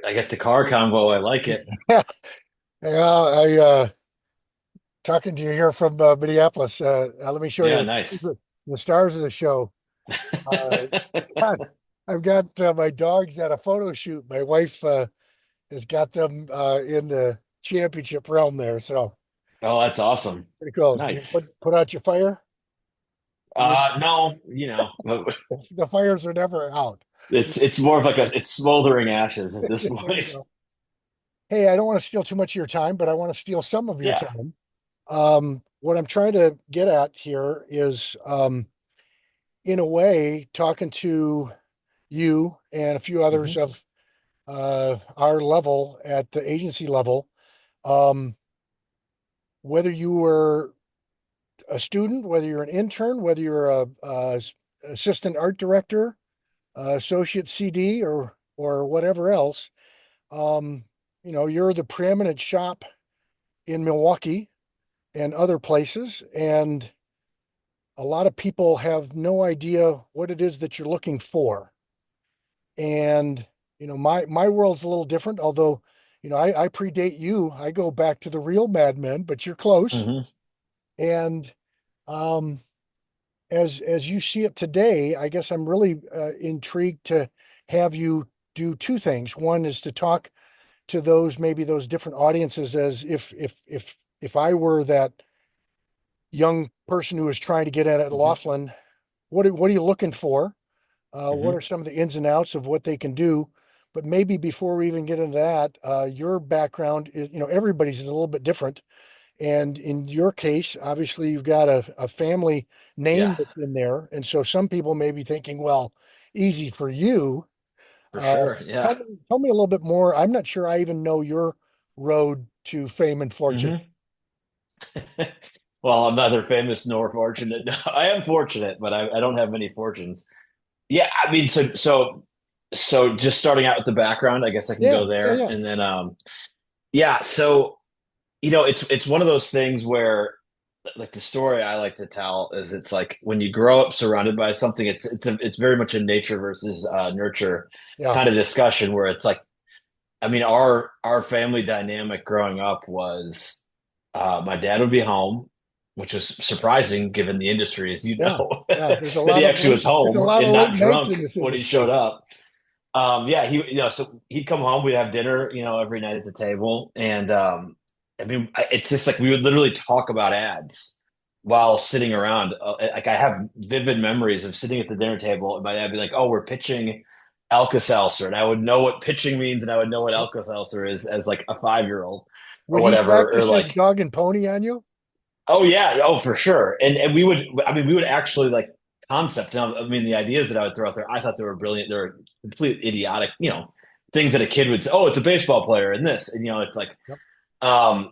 I get the car combo. I like it. Yeah, I talking to you here from Minneapolis. Let me show Yeah, you nice. the stars of the show. Uh, God, I've got my dogs at a photo shoot. My wife has got them in the championship realm there, so Oh, that's awesome. pretty cool. You Nice. put out your fire. No, The fires are never out. it's more of like it's smoldering ashes at this There you point. go. Hey, I don't want to steal too much of your time, but I want to steal some of your Yeah. time. What I'm trying to get at here is, in a way, talking to you and a few others Hmm. of our level at the agency level, um, whether you were a student, whether you're an intern, whether you're a assistant art director, associate CD, or whatever else, um, you're the preeminent shop in Milwaukee and other places, and a lot of people have no idea what it is that you're looking for. And my world's a little different, although I predate you. I go back to the real Mad Men, but you're close. Hmm. And um, as you see it today, I guess I'm really intrigued to have you do two things. One is to talk to those different audiences, as if I were that young person who is trying to get at Hmm. Laughlin. What are you looking for? What Hmm. are some of the ins and outs of what they can do? But maybe before we even get into that, your background is, everybody's is a little bit different. And in your case, obviously, you've got a family name Yeah, that's in there. And so some people may be thinking, well, easy for you. for Uh, sure. tell Yeah. me, tell me a little bit more. I'm not sure I even know your road to fame and fortune. Hmm. Well, I'm neither famous nor fortunate. No, I am fortunate, but I don't have many fortunes. Yeah, I mean, so just starting out with the background, I guess I can Yeah, go yeah, there, yeah. and then yeah. So it's one of those things where, like, the story I like to tell is it's like when you grow up surrounded by something, it's very much a nature versus nurture Yeah. kind of discussion where it's like, I mean, our family dynamic growing up was my dad would be home, which was surprising given the industry, as you Yeah. know, Yeah. There's a that lot he of actually was there's a home lot of and late not nights drunk in this when he showed industry. up. Yeah, so he'd come home, we'd have dinner, every night at the table. And I mean, it's just like we would literally talk about ads while sitting around. Like, I have vivid memories of sitting at the dinner table and my dad would be like, "Oh, we're pitching Alka-Seltzer." And I would know what pitching means and I would know what Alka-Seltzer is as like a 5-year-old or Would he whatever. Or practice his like, dog and pony on you? oh yeah, oh for sure. And we would, I mean, we would actually like concept. Now, I mean, the ideas that I would throw out there, I thought they were brilliant. They're complete idiotic, things that a kid would say. Oh, it's a baseball player and this, and it's like, Yep.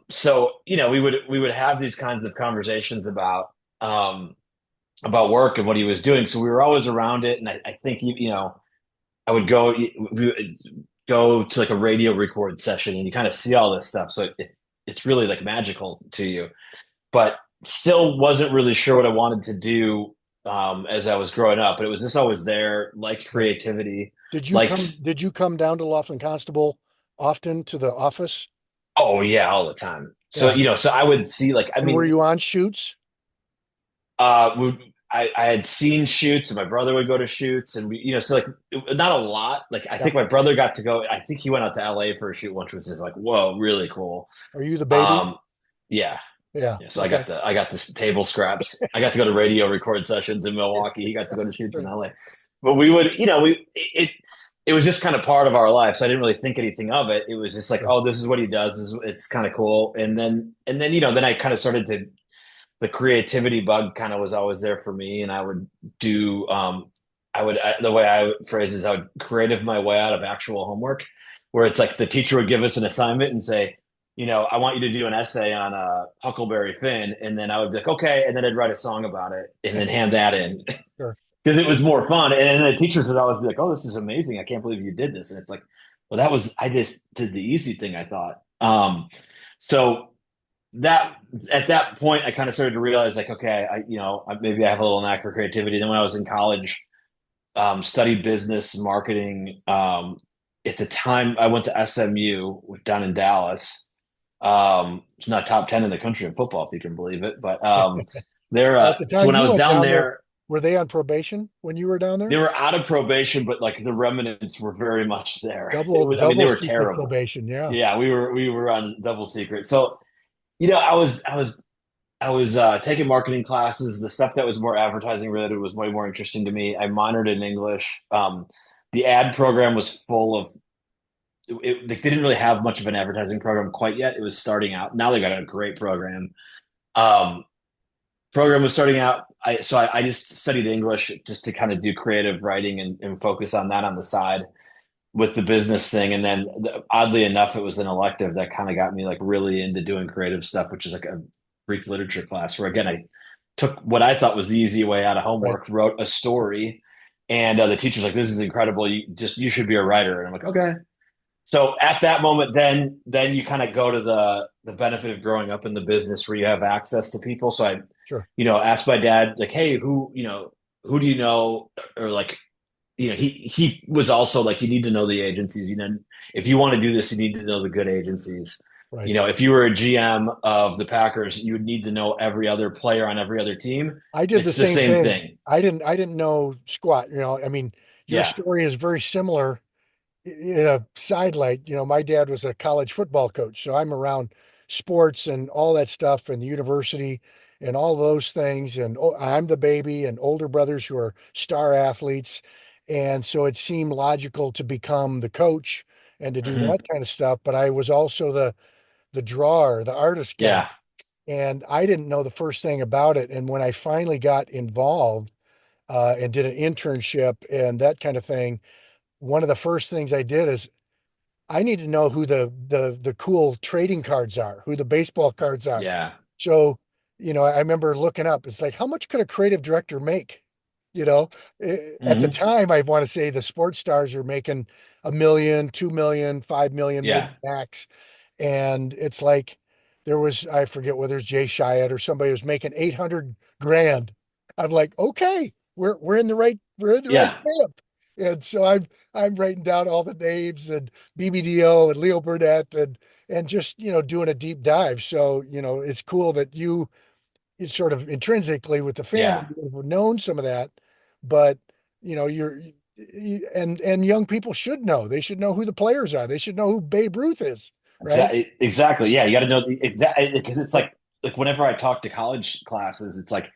so we would have these kinds of conversations about work and what he was doing. So we were always around it, and I think I would go, we would go to like a radio record session, and you kind of see all this stuff. So it's really like magical to you, but still wasn't really sure what I wanted to do as I was growing up. But it was just always there, liked Sure. creativity, Did you come liked, did you come down to Laughlin Constable often to the office? oh yeah, all the time. So, Yeah. so I would see, like, I And were mean, you on shoots? I had seen shoots and my brother would go to shoots and so like not a lot. Like, I Yeah. think my brother got to go, I think he went out to LA for a shoot once, which is like, whoa, really cool. Are you the baby? Um, yeah. Yeah. Yeah, so I Okay. got the table scraps. I got to go to radio record sessions in Milwaukee. He got to go to shoots in Sure. LA. But we would, it was just kind of part of our life. So I didn't really think anything of it. It was just like, Sure. oh, this is what he does. It's kind of cool. And then then I kind of started to, the creativity bug kind of was always there for me, and I would do the way I would phrase it is I would creative my way out of actual homework, where it's like the teacher would give us an assignment and say, I want you to do an essay on Huckleberry Finn, and then I would be like, okay, and then I'd write a song about it and then hand that in Sure. because it was more fun. And then the teachers would always be like, "Oh, this is amazing! I can't believe you did this." And it's like, well, I just did the easy thing, I thought. So that at that point, I kind of started to realize, like, okay, maybe I have a little knack for creativity. Then when I was in college, studied business and marketing, at the time I went to SMU down in Dallas. It's not top 10 in the country in football, if you can believe it. But At the so time when I you was went down down there, there, were they on probation when you were down they there? were out of probation, but like the remnants were very much there. It Double was, I mean, they double were secret terrible. probation. Yeah, Yeah, we were on double secret. So, I was taking marketing classes. The stuff that was more advertising related was way more interesting to me. I minored in English. The ad program was full of they didn't really have much of an advertising program quite yet. It was starting out. Now they got a great program. Um, Program was starting out. I just studied English just to kind of do creative writing and focus on that on the side with the business thing. And then oddly enough, it was an elective that kind of got me like really into doing creative stuff, which is like a Greek literature class where again, I took what I thought was the easy way out of right. homework, wrote a story, and the teacher's like, "This is incredible. You should be a writer." And I'm like, "Okay." So at that moment, then you kind of go to the benefit of growing up in the business where you have access to people. So I, Sure. asked my dad like, "Hey, who do you know?" Or like, he was also like, "You need to know the agencies. If you want to do this, you need to know the good agencies." Right. If you were a GM of the Packers, you would need to know every other player on every other team. I did the It's the same same thing. thing. I didn't know squat. I mean, your Yeah. story is very similar. In a sidelight, my dad was a college football coach, so I'm around sports and all that stuff and the university and all those things. And I'm the baby and older brothers who are star athletes. And so it seemed logical to become the coach and to do that Mhm. kind of stuff. But I was also the drawer, the artist guy. Yeah. And I didn't know the first thing about it. And when I finally got involved and did an internship and that kind of thing, one of the first things I did is I need to know who the cool trading cards are, who the baseball cards are. Yeah. So, I remember looking up, it's like, how much could a creative director make? You know, at the Hmm. time, I want to say the sports stars are making 1 million, 2 million, 5 million, maybe Yeah. max. And it's like I forget whether it's Jay Chiat or somebody was making 800 grand. I'm like, okay, we're in the right Yeah. camp. And so I'm writing down all the names and BBDO and Leo Burnett and just, doing a deep dive. So, it's cool that it's sort of intrinsically with the family, Yeah. you've known some of that, but you're and young people should know. They should know who the players are. They should know who Babe Ruth is, right? Exactly. Exactly. Yeah. You got to know the exactly because it's like whenever I talk to college classes, it's like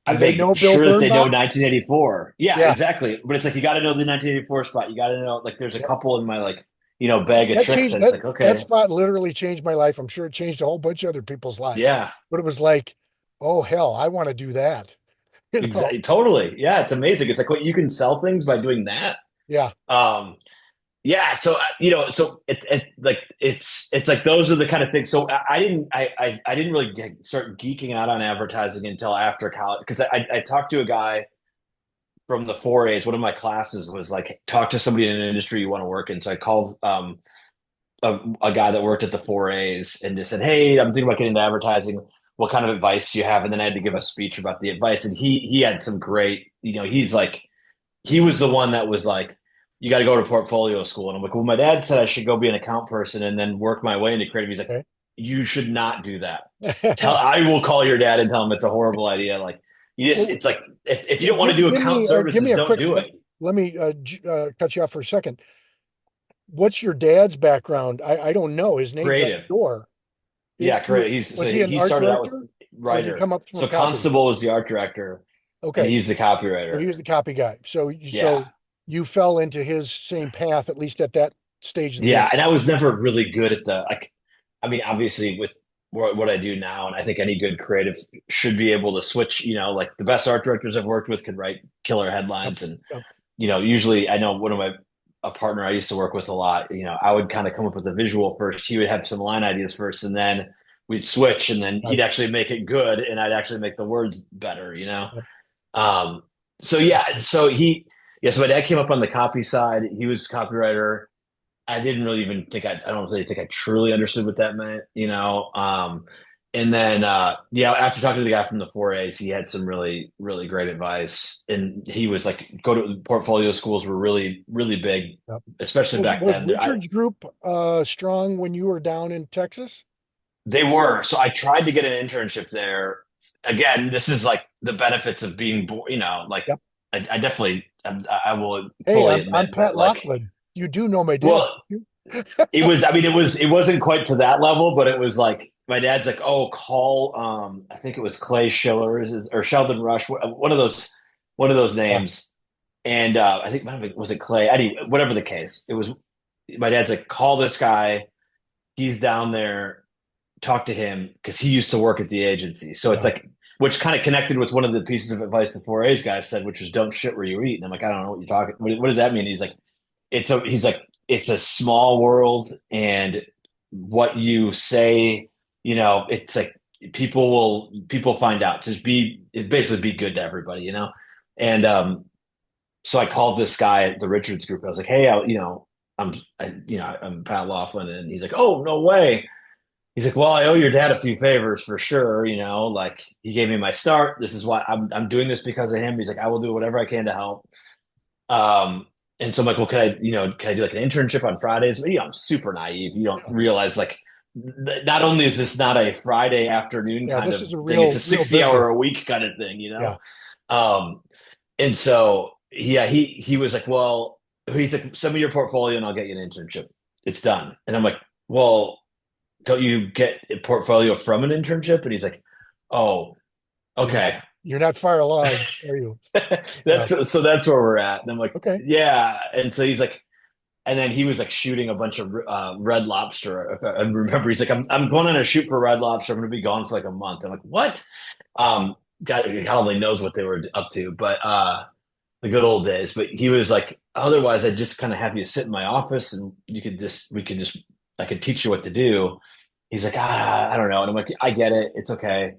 I Do they make know Bill sure that they know Bernbach? 1984. Yeah, Yeah. exactly. But it's like you got to know the 1984 spot. You got to know like there's a Yeah. couple in my like bag of That tricks changed that it's that like that okay, spot literally changed my life. I'm sure it changed a whole bunch of other people's lives. yeah, But it was like, oh hell, I want to do that. You know? exactly, totally. Yeah, it's amazing. It's like what you can sell things by doing that. Yeah. Um, Yeah, so so it's like those are the kind of things. So I didn't really start geeking out on advertising until after college because I talked to a guy from the 4As. One of my classes was like talk to somebody in an industry you want to work in. So I called a guy that worked at the 4As and just said, "Hey, I'm thinking about getting into advertising. What kind of advice do you have?" And then I had to give a speech about the advice, and he had some great. He's like he was the one that was like, you got to go to portfolio school. And I'm like, well, my dad said I should go be an account person and then work my way into creative. He's like, Okay. you should not do that. I will call your dad and tell him it's a horrible idea. Like, Well, it's like, if you don't want to do give account me give services, me a don't quick do it. let me cut you off for a second. What's your dad's background? I don't know. His name's on Creative. the door. Yeah, correct. Was So he an he art started out director with or did he come writer. up from So copy? Constable was the art director and Okay. he's the So copywriter. he was the copy guy. So Yeah. you fell into his same path, at least at that stage of the Yeah. game. And I was never really good at like, I mean, obviously with what I do now, and I think any good creative should be able to switch, like the best art directors I've worked with could write killer Yep. headlines. And, Yep. usually I know a partner I used to work with a lot, I would kind of come up with a visual first. He would have some line ideas first, and then we'd switch, and then he'd Right. actually make it good, and I'd actually make the words better. Yep. Um, so yeah, so my dad came up on the copy side. He was a copywriter. I didn't really even think I don't really think I truly understood what that meant. And then, yeah, after talking to the guy from the 4As, he had some really, really great advice. And he was like, go to portfolio schools were really, really big, Yep. especially back Was then. Richard's group strong when you were down in Texas? They were. So I tried to get an internship there. Again, this is like the benefits of being, like Yep. I definitely, I will Hey, fully I'm admit Pat that, like, Laughlin. You do know my dad. well, it was, I mean, it wasn't quite to that level, but it was like, my dad's like, oh, call, I think it was Clay Schiller or Sheldon Rush, one of those Yeah. names. And I think, was it Clay? Anyway, whatever the case, it was, my dad's like, call this guy. He's down there, talk to him because he used to work at the agency. So it's Yeah. like, which kind of connected with one of the pieces of advice the 4A's guy said, which was don't shit where you eat. And I'm like, I don't know what you're talking. What does that mean? He's like, it's a small world, and what you say, it's like people find out. Just it basically be good to everybody. And so I called this guy at the Richards group. I was like, hey, I'm Pat Laughlin, and he's like, oh, no way. He's like, well, I owe your dad a few favors for sure. Like he gave me my start. This is why I'm doing this because of him. He's like, I will do whatever I can to help. And so I'm like, well, can I do like an internship on Fridays? But, I'm super naive. You don't realize like, not only is this not a Friday afternoon Yeah, kind this of is a thing, it's a real 60 hour a business. week kind of thing. Yeah. Um, and so, yeah, he was like, well, he's like, send me your portfolio and I'll get you an internship. It's done. And I'm like, well, don't you get a portfolio from an internship? And he's like, oh, okay. You're not far along, are you? Yeah. That's where we're at. And I'm like, Okay. yeah. And so he's like, and then he was like shooting a bunch of red lobster. If I remember, he's like, I'm going on a shoot for red lobster. I'm going to be gone for like a month. I'm like, what? God only knows what they were up to, but the good old days. But he was like, otherwise, I'd just kind of have you sit in my office, and I could teach you what to do. He's like, I don't know, and I'm like, I get it. It's okay.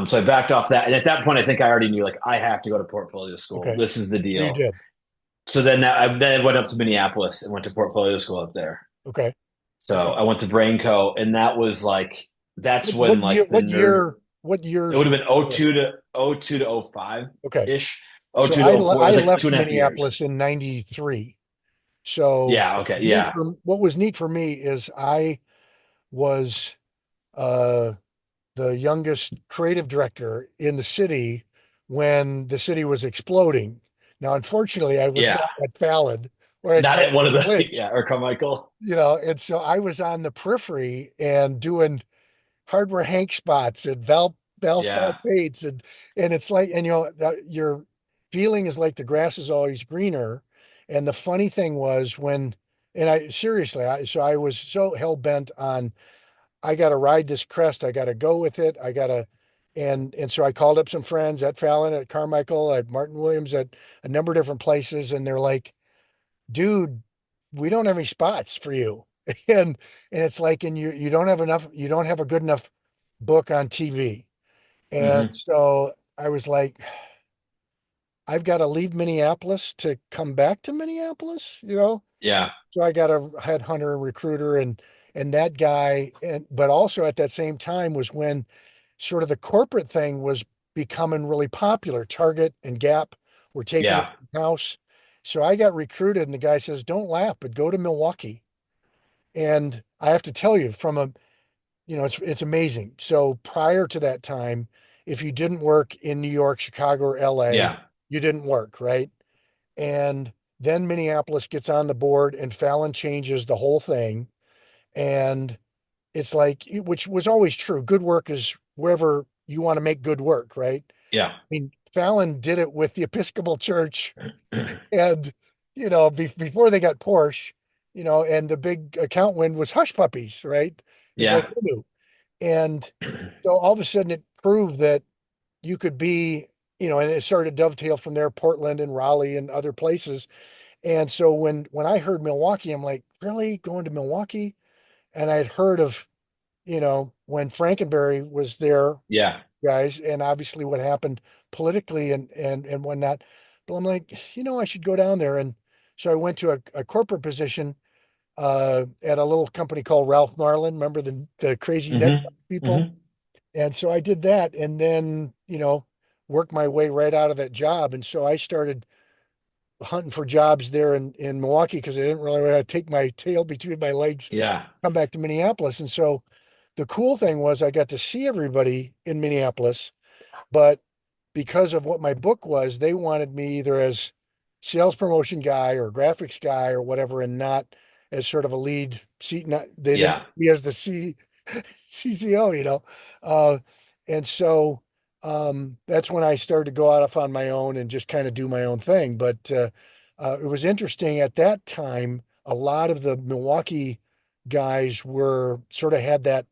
So I backed off that, and at that point, I think I already knew like I have to go to portfolio school. Okay. This is the So you deal. did. So then I went up to Minneapolis and went to portfolio school up there. Okay. So Okay. I went to Brainco, and that's when like the What nerd. year, what It years? would have been '02 to '05 Okay. ish. Oh So two to '04. It I was like two left and a half years. Minneapolis in 93. So Yeah. Okay. Yeah. what was neat for me is I was uh the youngest creative director in the city when the city was exploding. Now, unfortunately, I was Yeah. not at Fallon or at Not at one of the Lynch, yeah or Carmichael. and so I was on the periphery and doing Hardware Hank spots and Valspar Yeah. Pates and it's like your feeling is like the grass is always greener. And the funny thing was when and I seriously I was so hell bent on I got to ride this crest. I got to go with it. And so I called up some friends at Fallon, at Carmichael, at Martin Williams, at a number of different places, and they're like, "Dude, we don't have any spots for you." And it's like, and you don't have enough. You don't have a good enough book on TV. And Hmm. so I was like, I've got to leave Minneapolis to come back to Minneapolis. Yeah. So I got a headhunter and recruiter and that guy but also at that same time was when sort of the corporate thing was becoming really popular. Target and Gap were taking it Yeah. in-house. So I got recruited and the guy says, "Don't laugh, but go to Milwaukee." And I have to tell you it's amazing. So prior to that time, if you didn't work in New York, Chicago, or LA, Yeah. you didn't work, right? And then Minneapolis gets on the board and Fallon changes the whole thing. And it's like, which was always true. Good work is wherever you want to make good work, right? I Yeah. mean, Fallon did it with the Episcopal Church and, before they got Porsche, and the big account win was Hush Puppies, right? It's like, Yeah. who knew? And so all of a sudden it proved that you could be, and it started to dovetail from there, Portland and Raleigh and other places. And so when I heard Milwaukee, I'm like, really going to Milwaukee? And I had heard of, when Frankenberry was there, Yeah. guys, and obviously what happened politically and whatnot. But I'm like, I should go down there. And so I went to a corporate position at a little company called Ralph Marlin. Remember the crazy net Hmm. people? Hmm. And so I did that and then, worked my way right out of that job. And so I started hunting for jobs there in Milwaukee because I didn't really want to take my tail between my legs, Yeah. come back to Minneapolis. And so the cool thing was I got to see everybody in Minneapolis, but because of what my book was, they wanted me either as sales promotion guy or graphics guy or whatever, and not as sort of a lead seat. Not they didn't Yeah. want me as the CCO, uh, and so that's when I started to go off on my own and just kind of do my own thing. But it was interesting at that time. A lot of the Milwaukee guys were sort of had that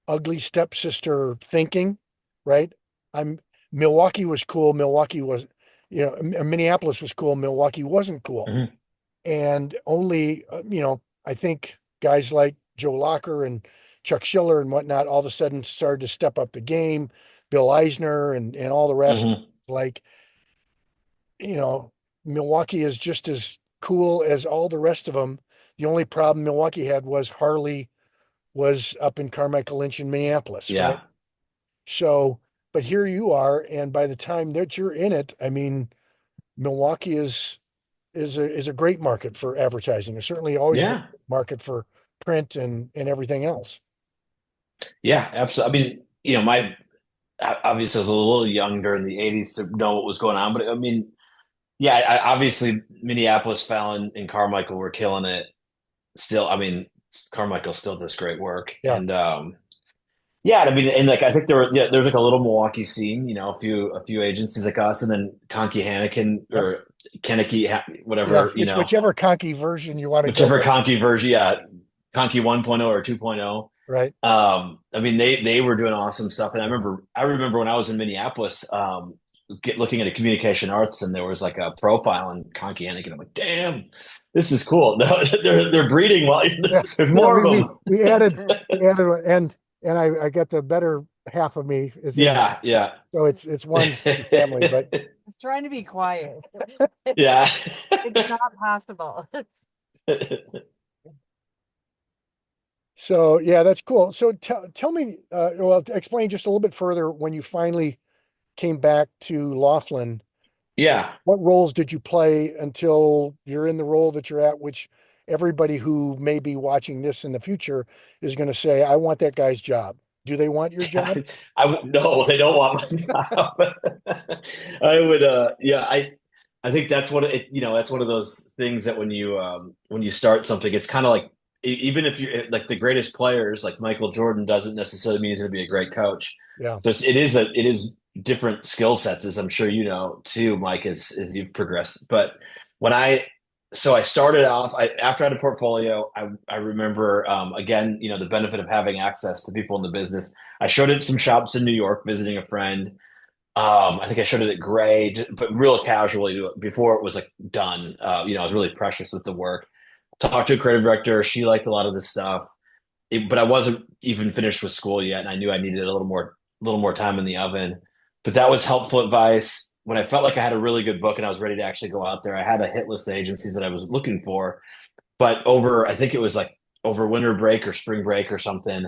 ugly stepsister thinking, right? I'm Milwaukee was cool. Milwaukee was, Minneapolis was cool. Milwaukee wasn't cool. Mhm. And only, I think guys like Joe Locker and Chuck Schiller and whatnot all of a sudden started to step up the game. Bill Eisner and all the rest. Mhm. Like, you know, Milwaukee is just as cool as all the rest of them. The only problem Milwaukee had was Harley was up in Carmichael Lynch in Minneapolis, right? Yeah. So, but here you are, and by the time that you're in it, I mean, Milwaukee is a great market for advertising. It's certainly always been Yeah. a market for print and everything else. Yeah. Absolutely. I mean, obviously I was a little young during the 80s to know what was going on, but I mean, yeah, obviously Minneapolis, Fallon, and Carmichael were killing it. Still, I mean, Carmichael still does great work, Yeah. and yeah, I mean, and like I think there's like a little Milwaukee scene, a few agencies like us, and then Conkey Hannikin Yep. or Kennecke, Yeah. whatever, Whichever conky version you want to go whichever with, Conkey version, yeah, Conkey 1.0 or 2.0. right? I mean, they were doing awesome stuff, and I remember when I was in Minneapolis, looking at a communication arts, and there was like a profile on Conkey Hannikin. I'm like, damn, this is cool. No, they're breeding while Yeah. there's Yeah. more We of we them. we added we added and I got the better half of me is in there. Yeah, yeah. So it's one happy family, but It's trying to be quiet. Yeah. It's not possible. so yeah, that's cool. So tell me, well, explain just a little bit further when you finally came back to Laughlin. Yeah. What roles did you play until you're in the role that you're at, which everybody who may be watching this in the future is going to say, I want that guy's job. Do they want your job? No, they don't want my job. I would yeah, I think that's that's one of those things that when you start something, it's kind of like even if you're like the greatest players, like Michael Jordan doesn't necessarily mean he's going to be a great coach. Yeah. So it is different skill sets, as I'm sure you know too, Mike, as you've progressed. But when I started off after I had a portfolio. I remember again, the benefit of having access to people in the business. I showed it at some shops in New York, visiting a friend. I think I showed it at Gray, but real casually before it was like done. I was really precious with the work. Talked to a creative director. She liked a lot of the stuff, but I wasn't even finished with school yet, and I knew I needed a little more time in the oven. But that was helpful advice. When I felt like I had a really good book and I was ready to actually go out there, I had a hit list of agencies that I was looking for. But I think it was like over winter break or spring break or something.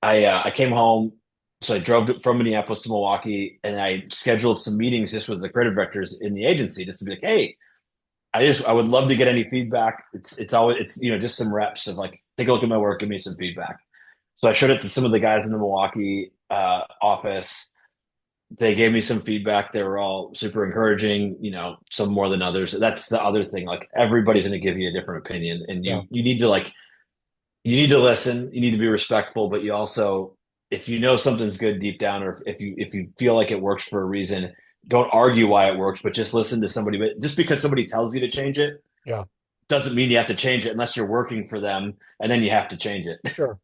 I came home, so I drove from Minneapolis to Milwaukee, and I scheduled some meetings just with the creative directors in the agency, just to be like, hey, I would love to get any feedback. It's always just some reps of like take a look at my work, give me some feedback. So I showed it to some of the guys in the Milwaukee office. They gave me some feedback. They were all super encouraging, some more than others. That's the other thing. Like everybody's going to give you a different opinion, and Yeah. you need to listen. You need to be respectful, but you also, if you know something's good deep down, or if you feel like it works for a reason, don't argue why it works, but just listen to somebody. But just because somebody tells you to change it Yeah. doesn't mean you have to change it unless you're working for them, and then you have to change it. Sure.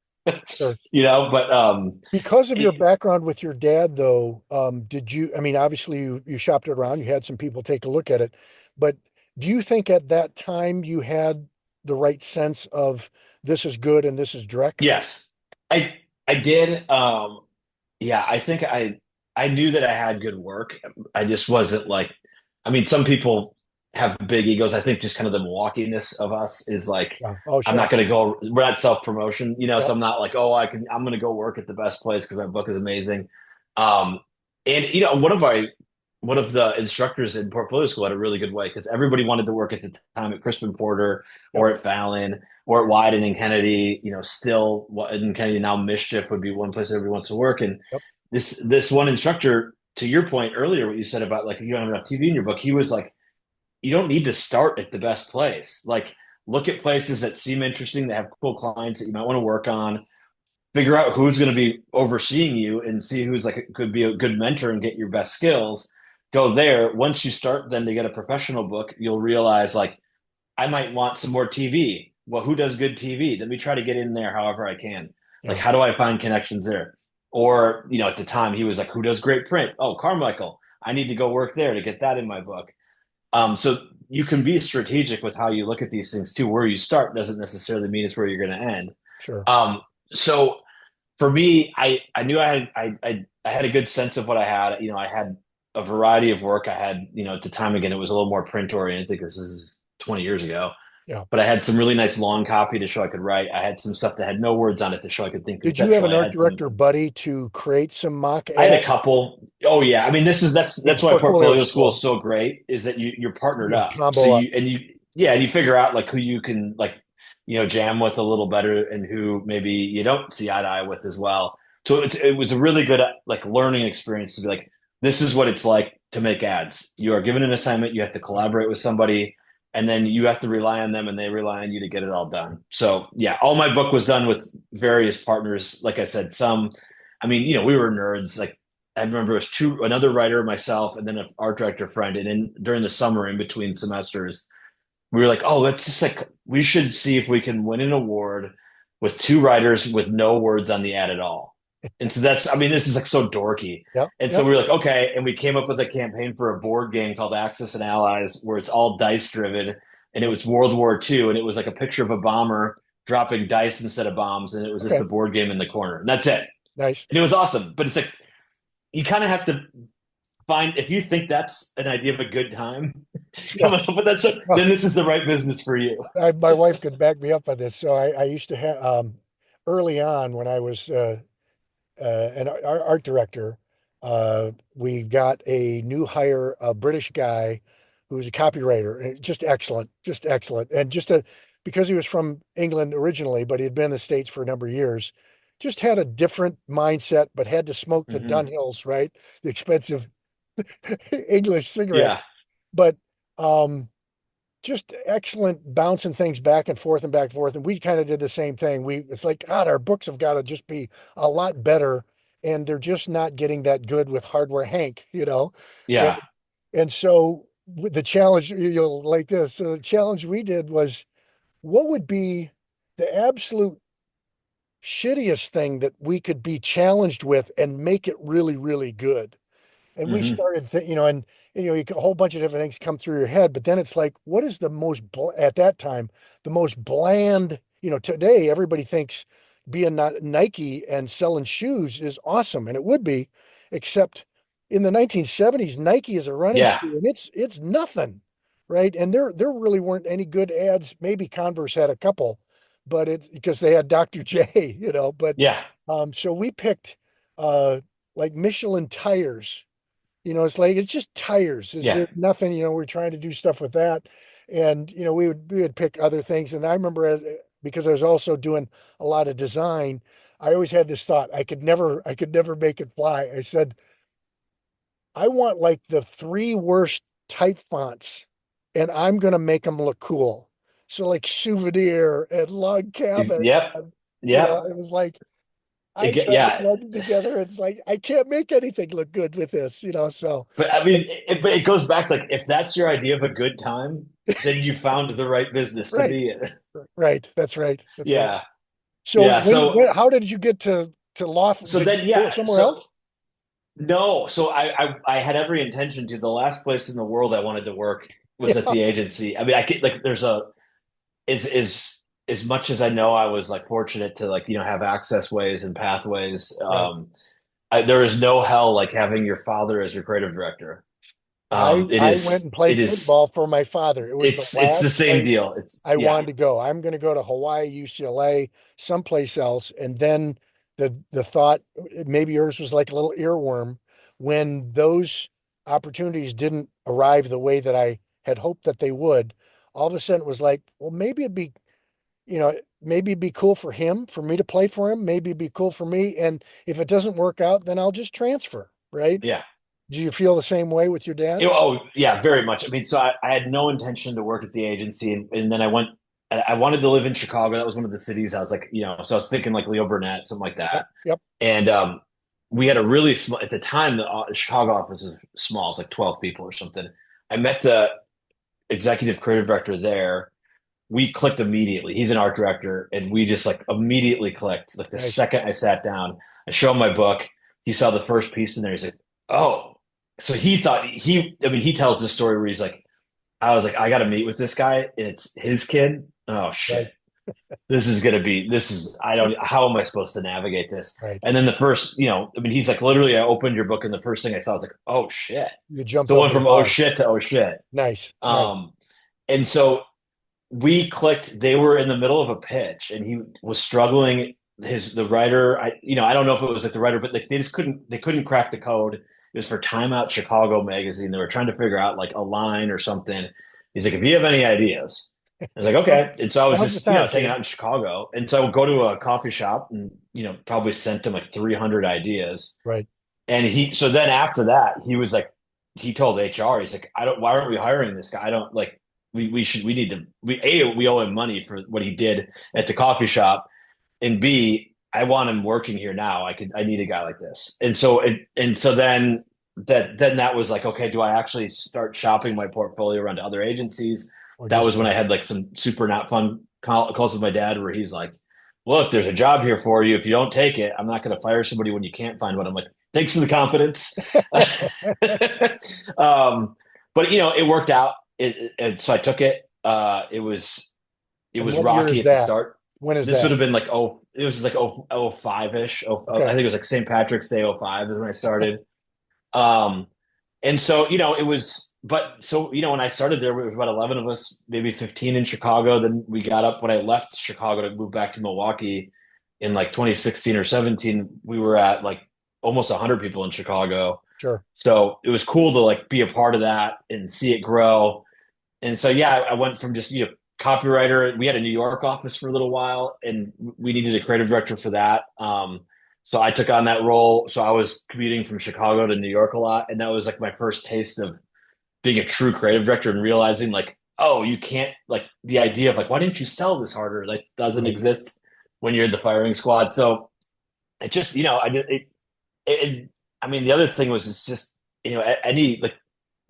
Sure. But Because of your it, background with your dad, though, I mean, obviously you shopped it around, you had some people take a look at it, but do you think at that time you had the right sense of this is good and this is Drek? yes, I did. Yeah, I think I knew that I had good work. I just wasn't like, I mean, some people. have big egos. I think just kind of the Milwaukee-ness of us is like, Yeah. Oh, I'm not sure. going to go, we're not self-promotion, so Yep. I'm not like, oh, I'm going to go work at the best place because my book is amazing. And, one of the instructors in portfolio school had a really good way because everybody wanted to work at the time at Crispin Porter Yep. or at Fallon or at Wyden and Kennedy, still in Kennedy now Mischief would be one place everybody wants to work. And Yep. this one instructor, to your point earlier, what you said about like, you don't have enough TV in your book, he was like, you don't need to start at the best place. Like, look at places that seem interesting, that have cool clients that you might want to work on. Figure out who's going to be overseeing you and see who's like could be a good mentor and get your best skills. Go there. Once you start then to get a professional book, you'll realize like I might want some more TV. Well, who does good TV? Let me try to get in there however I can. Like, Yeah. how do I find connections there? Or, at the time he was like, who does great print? Oh, Carmichael. I need to go work there to get that in my book. So you can be strategic with how you look at these things too. Where you start doesn't necessarily mean it's where you're going to end. Sure. So for me, I knew I had a good sense of what I had. I had a variety of work. I had, at the time again, it was a little more print oriented because this is 20 years ago. Yeah. But I had some really nice long copy to show I could write. I had some stuff that had no words on it to show I could think Did you have an conceptually. art director buddy to create some mock I had a ads? couple. Oh yeah, I mean that's why Portfolio portfolio school school. is so great. Is that you're partnered You up. So combo up. you yeah, and you figure out like who you can like jam with a little better and who maybe you don't see eye to eye with as well. So it was a really good like learning experience to be like, this is what it's like to make ads. You are given an assignment, you have to collaborate with somebody, and then you have to rely on them, and they rely on you to get it all done. So yeah, all my book was done with various partners. Like I said, some, I mean, we were nerds. Like I remember it was another writer, myself, and then an art director friend. And then during the summer, in between semesters, we were like, oh, let's just like we should see if we can win an award with two writers with no words on the ad at all. And so I mean, this is like so dorky. Yep. And so Yep. we were like, okay, and we came up with a campaign for a board game called Axis and Allies, where it's all dice driven, and it was World War II, and it was like a picture of a bomber dropping dice instead of bombs, and it was just Okay. the board game in the corner, and that's it. Nice. And it was awesome. But it's like you kind of have to find if you think that's an idea of a good time, Yeah. then this is the right business for you. My wife could back me up on this. So I used to have early on when I was an art director, we got a new hire, a British guy who was a copywriter, and just excellent, just excellent. And because he was from England originally, but he had been in the States for a number of years, just had a different mindset, but had to smoke the Mm-hmm. Dunhills, right? The expensive English cigarette. Yeah, But um, just excellent bouncing things back and forth and back and forth. And we kind of did the same thing. It's like, God, our books have got to just be a lot better. And they're just not getting that good with Hardware Hank. And, yeah, and so with the challenge, like this. So the challenge we did was what would be the absolute shittiest thing that we could be challenged with and make it really, really good? And we mm-hmm. started, a whole bunch of different things come through your head, but then it's like, what is the at that time, the most bland, today everybody thinks being not Nike and selling shoes is awesome. And it would be, except in the 1970s, Nike is a running Yeah, shoe and it's nothing. Right. And there really weren't any good ads. Maybe Converse had a couple, but it's because they had Dr. J, but, yeah, so we picked, like Michelin tires. It's like it's just tires. yeah, There's nothing, we're trying to do stuff with that. And we would pick other things. And I remember because I was also doing a lot of design, I always had this thought, I could never make it fly. I said, I want like the three worst type fonts and I'm gonna make them look cool. So like souvenir and log cabin, yep, yep. it was like I tried to Yeah, plug them together. It's like I can't make anything look good with this. but I mean, it goes back like if that's your idea of a good time, then you found the right business to Right. be in. Right. That's right. That's right. Yeah, So yeah. how did you get to Laughlin? So Did then you go yeah, somewhere so else? no, so I had every intention to. The last place in the world I wanted to work was at Yeah. the agency. I mean, I could like there's a is as much as I know I was like fortunate to like have access ways and pathways. Yeah. There is no hell like having your father as your creative director. I went and It played is, football for my father. It was the it's the last same place deal. It's, I yeah, wanted to go. I'm going to go to Hawaii, UCLA, someplace else. And then the thought, maybe yours was like a little earworm when those opportunities didn't arrive the way that I had hoped that they would. All of a sudden it was like, well, maybe it'd be, maybe it'd be cool for him, for me to play for him. Maybe it'd be cool for me. And if it doesn't work out, then I'll just transfer. Right. yeah. Do you feel the same way with your dad? Oh, yeah, very much. I mean, so I had no intention to work at the agency, and then I wanted to live in Chicago. That was one of the cities I was like, so I was thinking like Leo Burnett, something like Yep. that. Yep. And we had a really small, at the time, the Chicago office was small. It's like 12 people or something. I met the executive creative director there. We clicked immediately. He's an art director, and we just like immediately clicked. Like the Nice. second I sat down, I showed him my book. He saw the first piece in there. He's like, "Oh." So he thought I mean, he tells this story where he's like, I was like, I got to meet with this guy, and it's his kid. Oh Right. shit, this is, I don't, how am I supposed to navigate this? Right. And then the first, I mean, he's like, literally, I opened your book, and the first thing I saw was like, oh shit. You jumped So it went over the from oh bar. shit to oh shit. Nice. Nice. Um, and so we clicked. They were in the middle of a pitch, and he was struggling. The writer, I don't know if it was like the writer, but like they couldn't crack the code. It was for Time Out Chicago magazine. They were trying to figure out like a line or something. He's like, if you have any ideas, I was like, okay. And so I was Now's the just, time, hanging kid. out in Chicago. And so I would go to a coffee shop and, probably sent him like 300 ideas. Right. And so then after that, he was like, he told HR, he's like, why aren't we hiring this guy? I don't like, we need to, we owe him money for what he did at the coffee shop. And B, I want him working here now. I need a guy like this. And so then that was like, okay, do I actually start shopping my portfolio around to other agencies? Or That just was when I had like some super not fun calls with my dad where he's like, look, there's a job here for you. If you don't take it, I'm not going to fire somebody when you can't find one. I'm like, thanks for the confidence. But it worked out. And so I took it. It and was what year rocky is at the that? start. When is This would that? have been like, it was just like oh 05 ish. I Okay. think it was like St. Patrick's Day 05 is when I started. Um, and so, it was, but so, when I started there, it was about 11 of us, maybe 15 in Chicago. Then we got up when I left Chicago to move back to Milwaukee in like 2016 or 17. We were at like almost 100 people in Chicago. Sure. So it was cool to like be a part of that and see it grow. And so, yeah, I went from just, copywriter. We had a New York office for a little while, and we needed a creative director for that. So I took on that role. So I was commuting from Chicago to New York a lot, and that was like my first taste of being a true creative director and realizing like, oh, you can't, like, the idea of like, why didn't you sell this harder? Like, doesn't Right. exist when you're in the firing squad. So it just, I did it. I mean, the other thing was it's just, any like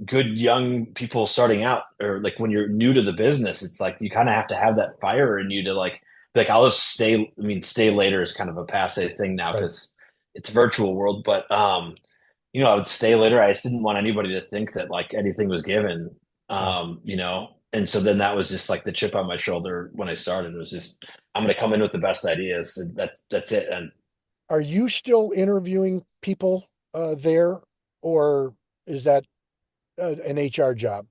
good young people starting out, or like when you're new to the business, it's like you kind of have to have that fire in you to like I'll just stay. I mean, stay later is kind of a passe thing now Right. because it's virtual world. But I would stay later. I just didn't want anybody to think that like anything was given. Yeah. And so then that was just like the chip on my shoulder when I started. It was just, I'm going to come in with the best ideas, and that's it. And Are you still interviewing people there, or is that an HR job?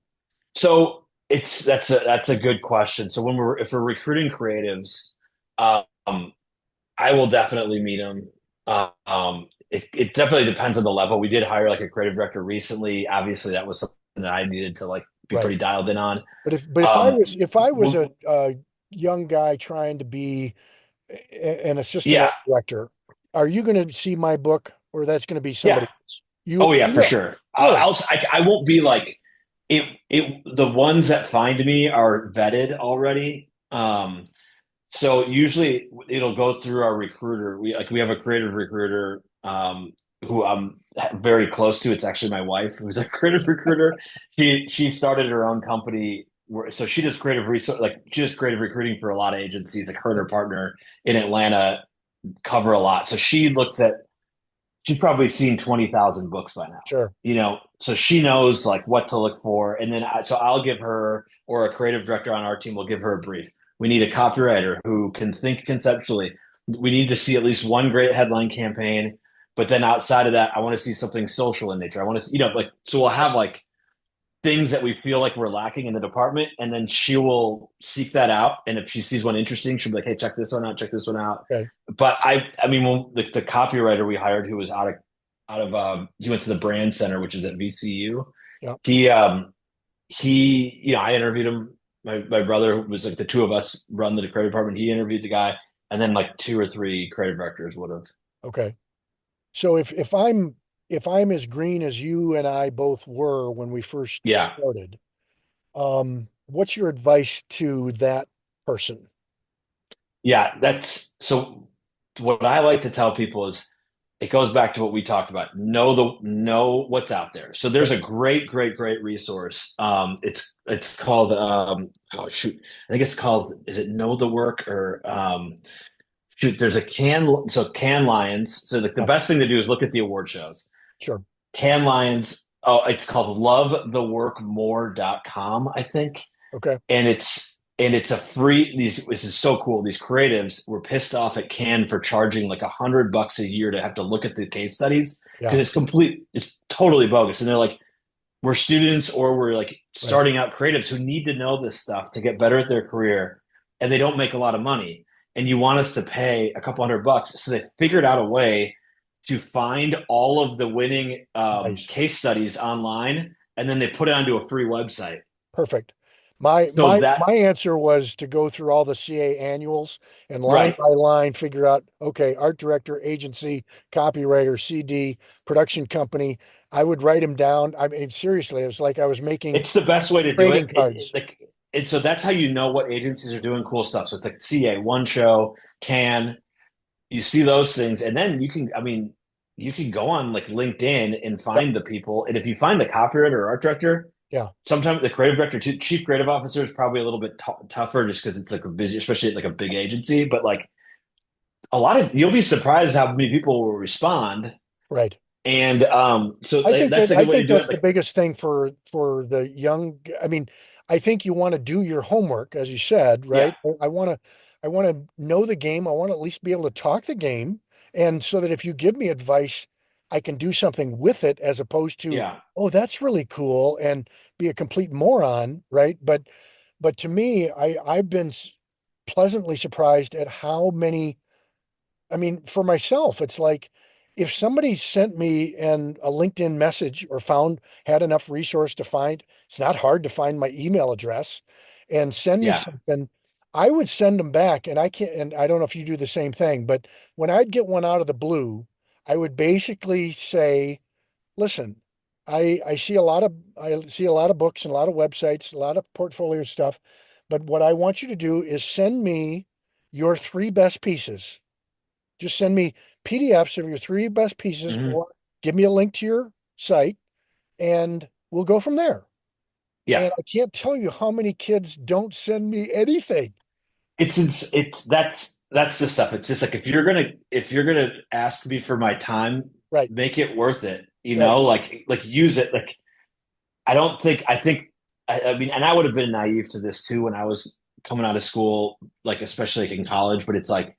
so that's a good question. So if we're recruiting creatives, um, I will definitely meet them. It definitely depends on the level. We did hire like a creative director recently. Obviously, that was something that I needed to like be Right. pretty dialed in on. But if Um, I was w- a young guy trying to be an assistant yeah, art director, are you going to see my book, or that's going to be yeah. somebody else? Oh You yeah, for will. sure. Really? I won't be like it. The ones that find me are vetted already. So usually it'll go through our recruiter. We have a creative recruiter who I'm very close to. It's actually my wife who's a creative recruiter. She started her own company so she does creative research, like she does creative recruiting for a lot of agencies. Like her and her partner in Atlanta cover a lot. So she's probably seen 20,000 books by now. Sure. So she knows like what to look for. And then so I'll give her, or a creative director on our team will give her a brief. We need a copywriter who can think conceptually. We need to see at least one great headline campaign. But then outside of that, I want to see something social in nature. I want to see, so we'll have like things that we feel like we're lacking in the department, and then she will seek that out. And if she sees one interesting, she'll be like, "Hey, check this one out. Check this one out." Okay. But I mean, when the copywriter we hired, who was he went to the brand center, which is at VCU. Yeah. I interviewed him. My brother was like the two of us run the creative department. He interviewed the guy, and then like two or three creative directors would have. Okay. So if I'm as green as you and I both were when we first Yeah, started, what's your advice to that person? yeah. That's so. What I like to tell people is, it goes back to what we talked about. Know what's out there. So there's a great resource. It's called oh shoot, I think it's called, is it Know the Work, or shoot, there's a Can Lions. So like the Yeah, best thing to do is look at the award shows. sure. Can Lions. Oh, it's called lovetheworkmore.com, I think. Okay. And it's a free, this is so cool. These creatives were pissed off at Cannes for charging like $100 a year to have to look at the case studies, because Yeah. it's totally bogus. And they're like, we're students, or we're like Right. starting out creatives who need to know this stuff to get better at their career, and they don't make a lot of money. And you want us to pay a couple $100. So they figured out a way to find all of the winning Nice. case studies online, and then they put it onto a free website. Perfect. My So my that, my answer was to go through all the CA annuals and line right. by line figure out, okay, art director, agency, copywriter, CD, production company. I would write them down. I mean, seriously, it was like I was making It's the best way to do trading it. cards. And so that's how you know what agencies are doing cool stuff. So it's like CA, One Show, Can, you see those things, and then you can go on like LinkedIn and Yep. find the people. And if you find the copywriter or art director, Yeah. sometimes the creative director, chief creative officer, is probably a little bit tougher, just because it's like a busy, especially at like a big agency. But like you'll be surprised how many people will respond. Right. And so I think that's that a I good way to think do it. that's the Like, biggest thing for the young. I mean, I think you want to do your homework, as you said, yeah, right? I want to know the game. I want to at least be able to talk the game, and so that if you give me advice, I can do something with it, as opposed to, yeah, oh, that's really cool, and be a complete moron, right? But to me, I've been pleasantly surprised at how many. I mean, for myself, it's like if somebody sent me a LinkedIn message or had enough resource to find, it's not hard to find my email address and send me yeah, something, I would send them back. And I can't, and I don't know if you do the same thing, but when I'd get one out of the blue, I would basically say, listen, I see a lot of books and a lot of websites, a lot of portfolio stuff, but what I want you to do is send me your three best pieces. Just send me PDFs of your three best pieces, hmm or give me a link to your site, and we'll go from there. yeah. And I can't tell you how many kids don't send me anything. It's that's the stuff. It's just like, if you're gonna ask me for my time, Right, make it worth it. right. Like use it. Like, I think I mean, and I would have been naive to this too when I was coming out of school, like especially like in college. But it's like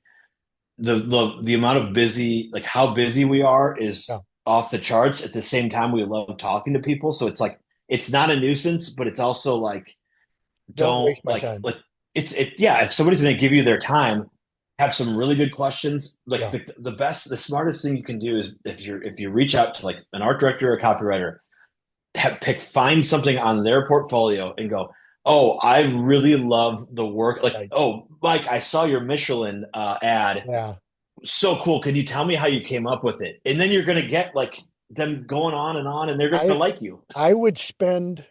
the amount of busy, like how busy we are, is Yeah, off the charts. At the same time, we love talking to people, so it's like it's not a nuisance, but it's also like, don't don't waste my time. like yeah, if somebody's going to give you their time, have some really good questions. Like Yeah, the smartest thing you can do is, if you reach out to like an art director or a copywriter, find something on their portfolio and go, oh, I really love the work. Like, right. oh, Mike, I saw your Michelin ad, Yeah. so cool, can you tell me how you came up with it? And then you're going to get like them going on, and they're going to I like you. I would spend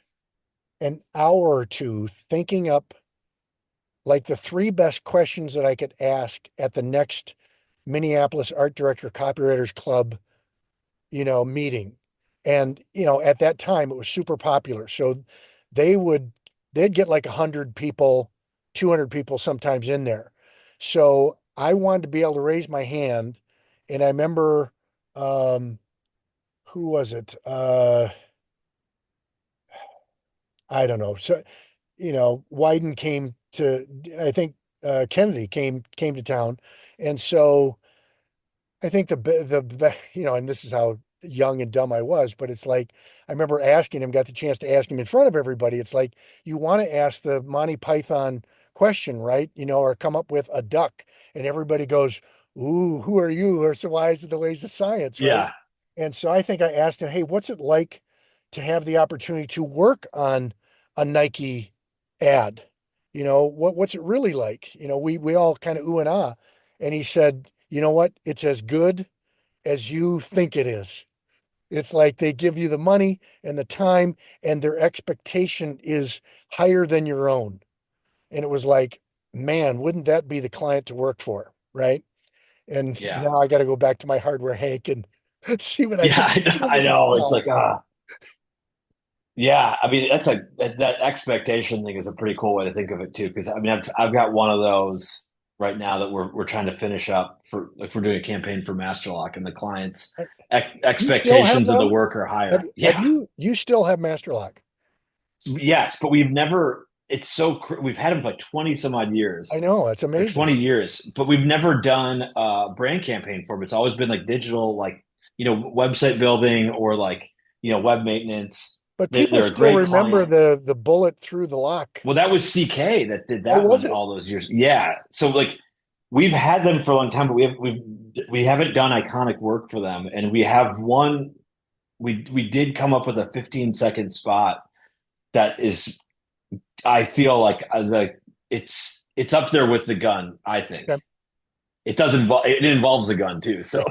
an hour or two thinking up like the three best questions that I could ask at the next Minneapolis Art Director Copywriters Club, meeting. And, at that time it was super popular. So they would, they'd get like 100 people, 200 people sometimes in there. So I wanted to be able to raise my hand. And I remember, um, who was it? I don't know. So, Wyden came to, I think, Kennedy came to town. And so I think and this is how young and dumb I was, but it's like, I remember asking him, got the chance to ask him in front of everybody. It's like, you want to ask the Monty Python question, right? Or come up with a duck, and everybody goes, "Ooh, who are you?" Or so wise are the ways of science, right? Yeah. And so I think I asked him, "Hey, what's it like to have the opportunity to work on a Nike ad? What's it really like?" We all kind of ooh and ah. And he said, "You know what? It's as good as you think it is. It's like they give you the money and the time, and their expectation is higher than your own." And it was like, man, wouldn't that be the client to work for? Right. And Yeah. now I got to go back to my hardware Hank and see what I Yeah. can I know. It's sell. like, yeah. I mean, that's that expectation thing is a pretty cool way to think of it too. Cause I mean, I've got one of those right now that we're trying to finish up for, like, we're doing a campaign for Masterlock, and the clients You still have expectations of the those? work are Have, higher. have Yeah. you still have Master Lock? Yes. But it's we've had them for like 20 some odd I years know, it's or amazing. 20 years, but we've never done a brand campaign for them. It's always been like digital, like, website building or like, web maintenance. But people They're a still great remember client. the bullet through the lock. Well, that was CK that did Oh, that was one it? all those years. Yeah. So like we've had them for a long time, but we haven't done iconic work for them. And we have one, we did come up with a 15-second spot that is, I feel like, it's up there with the gun, I think. Okay. It involves a gun too. So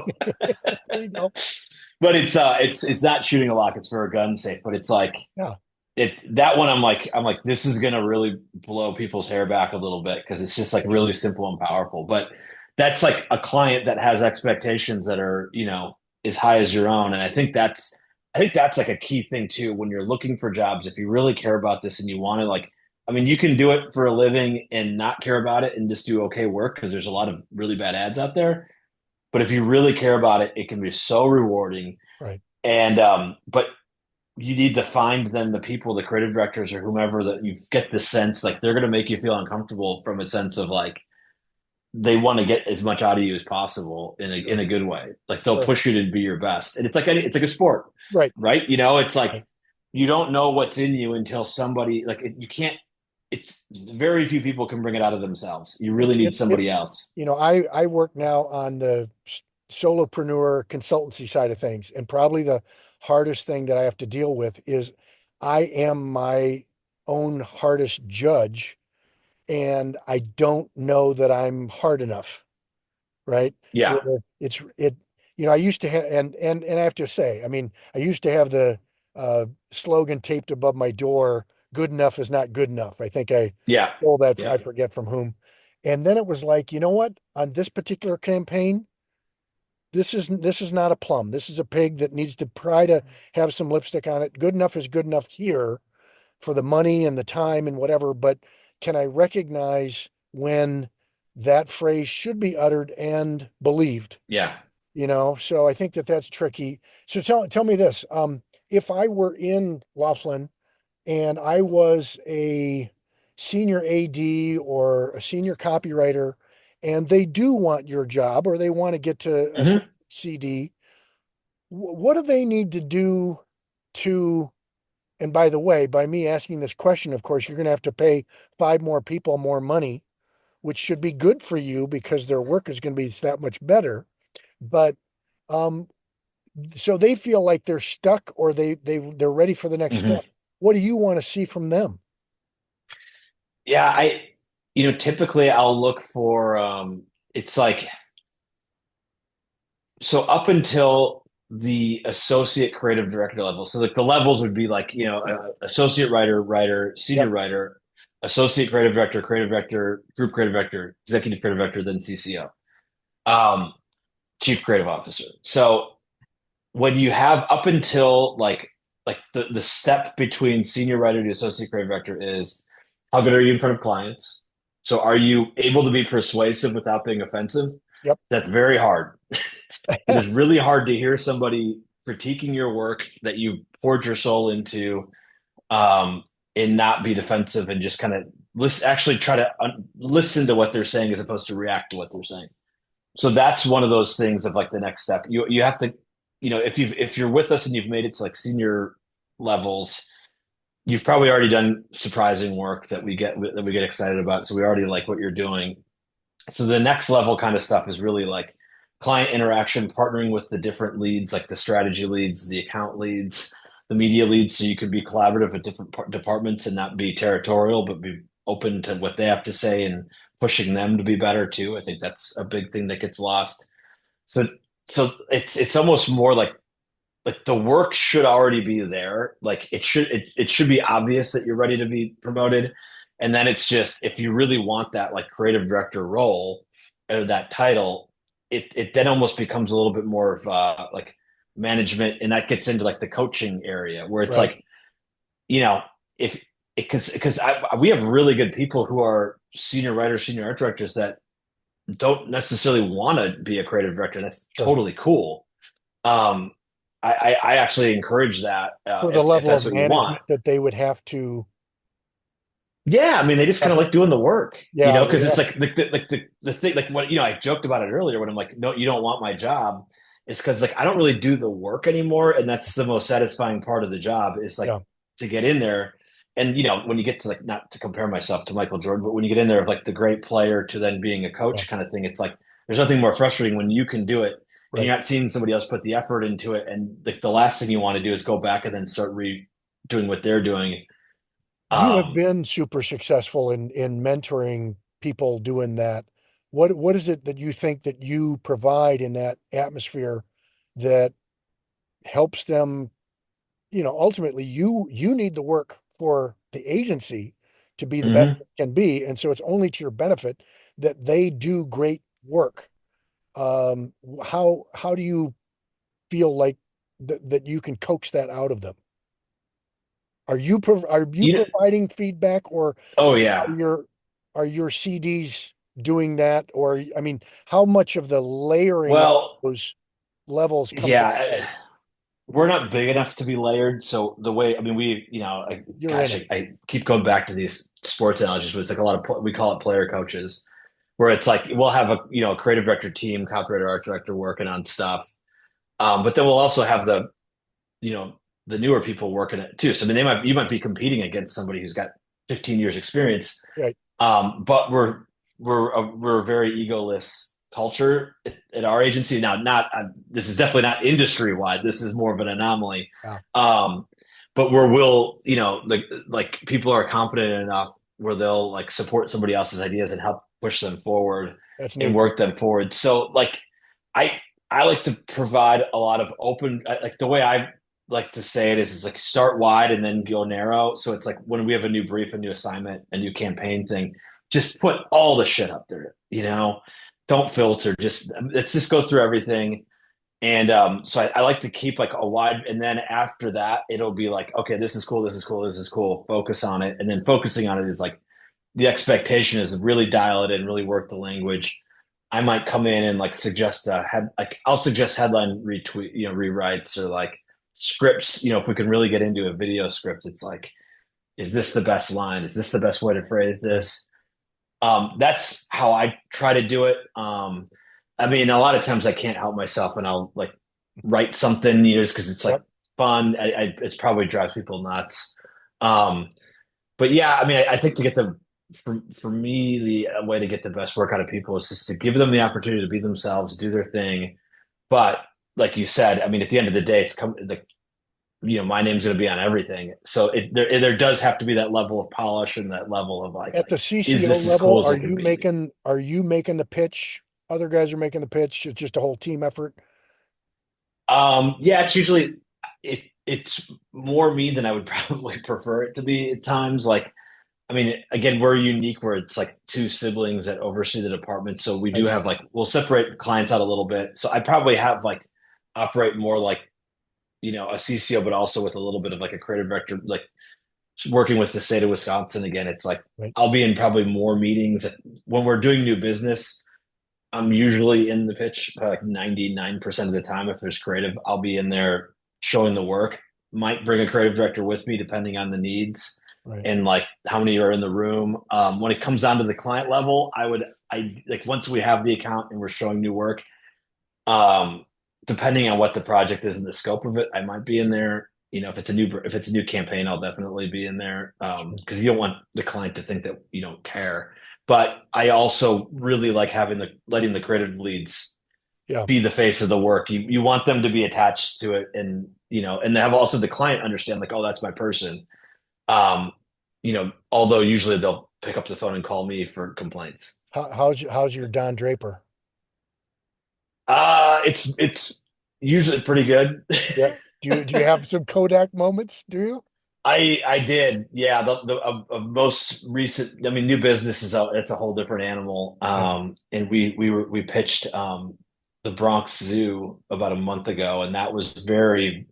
There you go. but it's not shooting a lock, it's for a gun safe. But it's like Yeah. that one, I'm like, this is gonna really blow people's hair back a little bit because it's just like really simple and powerful. But that's like a client that has expectations that are, as high as your own. And I think that's like a key thing too when you're looking for jobs. If you really care about this and you want to, like, I mean, you can do it for a living and not care about it and just do okay work because there's a lot of really bad ads out there. But if you really care about it, it can be so rewarding. Right. And but you need to find then the people, the creative directors or whomever, that you get the sense like they're going to make you feel uncomfortable from a sense of like they want to get as much out of you as possible in a Sure. good way. Like they'll Sure. push you to be your best, and it's like a sport, Right. right? It's Right. like you don't know what's in you until somebody like you can't. It's very few people can bring it out of themselves. You really need It's somebody else. I work now on the solopreneur consultancy side of things, and probably the hardest thing that I have to deal with is I am my own hardest judge, and I don't know that I'm hard enough, right? Yeah, Where it's it, I used to have, and I have to say, I mean, I used to have the slogan taped above my door, "Good enough is not good enough." I think I yeah, stole that, yeah. I forget from whom. And then it was like, you know what? On this particular campaign, this is not a plum. This is a pig that needs to try to have some lipstick on it. Good enough is good enough here for the money and the time and whatever, but can I recognize when that phrase should be uttered and believed? Yeah. So I think that that's tricky. So tell me this, if I were in Laughlin and I was a senior AD or a senior copywriter, and they do want your job or they want to get to a certain Mhm. CD, what do they need to do to, and by the way, by me asking this question, of course, you're going to have to pay five more people more money, which should be good for you because their work is going to be that much better. But um, so they feel like they're stuck or they're ready for the next Mhm. step. What do you want to see from them? Yeah, typically I'll look for it's like, so up until the associate creative director level. So like the levels would be like, associate writer, senior Yep. writer, associate creative director, group creative director, executive creative director, then CCO. Um, chief creative officer. So when you have up until like the step between senior writer to associate creative director is how good are you in front of clients? So are you able to be persuasive without being offensive? Yep. That's very hard. It is really hard to hear somebody critiquing your work that you've poured your soul into, and not be defensive and just kind of actually try to listen to what they're saying as opposed to react to what they're saying. So that's one of those things of like the next step. You have to. if you're with us and you've made it to like senior levels, you've probably already done surprising work that we get excited about. So we already like what you're doing. So the next level kind of stuff is really like client interaction, partnering with the different leads, like the strategy leads, the account leads, the media leads, so you can be collaborative with different departments and not be territorial, but be open to what they have to say and pushing them to be better too. I think that's a big thing that gets lost. So it's almost more like the work should already be there. Like it should be obvious that you're ready to be promoted. And then it's just if you really want that like creative director role or that title, it then almost becomes a little bit more of like management, and that gets into like the coaching area where it's Right. like, you know, if because we have really good people who are senior writers, senior art directors that don't necessarily want to be a creative director. That's Sure. totally cool. Um, I actually encourage that For the if level that's of what you want. management that they would have to Yeah, I mean, they just kind have. of like doing the work, Yeah. because Yeah. it's like the thing, like what I joked about it earlier when I'm like, no, you don't want my job. It's because like I don't really do the work anymore, and that's the most satisfying part of the job is like Yeah. to get in there. And when you get to like not to compare myself to Michael Jordan, but when you get in there of like the great player to then being a Yeah. coach kind of thing, it's like there's nothing more frustrating when you can do it and Right. you're not seeing somebody else put the effort into it, and like the last thing you want to do is go back and then start doing what they're doing. You have Um, been super successful in mentoring people doing that. What is it that you think that you provide in that atmosphere that helps them, ultimately you need the work for the agency to be the best mhm. it can be. And so it's only to your benefit that they do great work. How do you feel like that you can coax that out of them? Are you You know, providing feedback, or oh are yeah. your CDs doing that? Or I mean, how much of the layering of Well, those levels comes into yeah, play? we're not big enough to be layered. So the way, I mean, You're in gosh, it. I keep going back to these sports analogies, but it's like a lot of, we call it player coaches, where it's like we'll have a creative director team, copywriter, art director working on stuff. But then we'll also have you know, the newer people working it too. So I mean, you might be competing against somebody who's got 15 years experience. Right. But we're a very egoless culture at our agency now. Not this is definitely not industry wide. This is more of an anomaly. Yeah, Um, but where we'll like people are confident enough where they'll like support somebody else's ideas and help push them forward that's and neat. work them forward. So like I I like to provide a lot of like the way I like to say it is like start wide and then go narrow. So it's like when we have a new brief, a new assignment, a new campaign thing, just put all the shit up there, don't filter, just let's just go through everything. And so I like to keep like a wide, and then after that, it'll be like, okay, this is cool, this is cool, this is cool. Focus on it. And then focusing on it is like the expectation is really dial it in, really work the language. I might come in and like suggest I'll suggest headline retweet, rewrites or like scripts. If we can really get into a video script, it's like, is this the best line? Is this the best way to phrase Right. this? That's how I try to do it. I mean, a lot of times I can't help myself and I'll like write something, just because it's like Yep. fun. It's probably drives people nuts. Um, but yeah, I mean, I think to get for me, the way to get the best work out of people is just to give them the opportunity to be themselves, do their thing. But like you said, I mean, at the end of the day, it's my name's going to be on everything. So there does have to be that level of polish and that level of like, At the is CCO this as cool level, as it can be? are you making the pitch? Other guys are making the pitch. It's just a whole team effort. Yeah, it's usually it's more me than I would probably prefer it to be at times. Like, I mean, again, we're unique where it's like two siblings that oversee the department. So we do Right. have like, we'll separate the clients out a little bit. So I probably have like operate more like, a CCO, but also with a little bit of like a creative director, like working with the state of Wisconsin. Again, it's like Right. I'll be in probably more meetings when we're doing new business. I'm usually in the pitch like 99% of the time. If there's creative, I'll be in there showing the work. Might bring a creative director with me depending on the needs Right. and like how many are in the room. When it comes down to the client level, I like once we have the account and we're showing new work, um, depending on what the project is and the scope of it, I might be in there. You know, if it's a new campaign, I'll definitely be in there. Sure. Because you don't want the client to think that you don't care. But I also really like letting the creative leads Yeah. be the face of the work. You want them to be attached to it, and and have also the client understand like, oh, that's my person. Um, although usually they'll pick up the phone and call me for complaints. How's your Don Draper? It's usually pretty good. Yeah. Do you have some Kodak moments? Do you? I did, yeah. The most recent, I mean, new business it's a whole different animal. Yeah. And we pitched the Bronx Zoo about a month ago, and that was very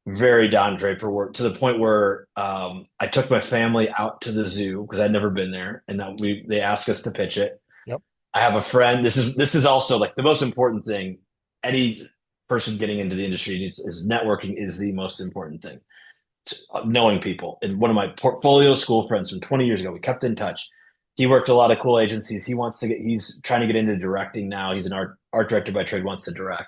very Don Draper work to the point where I took my family out to the zoo because I'd never been there, and that they asked us to pitch it. Yep. I have a friend. This is also like the most important thing. Any person getting into the industry needs is networking is the most important thing. Knowing people. And one of my portfolio school friends from 20 years ago, we kept in touch. He worked a lot of cool agencies. He's trying to get into directing now. He's an art director by trade, wants to direct.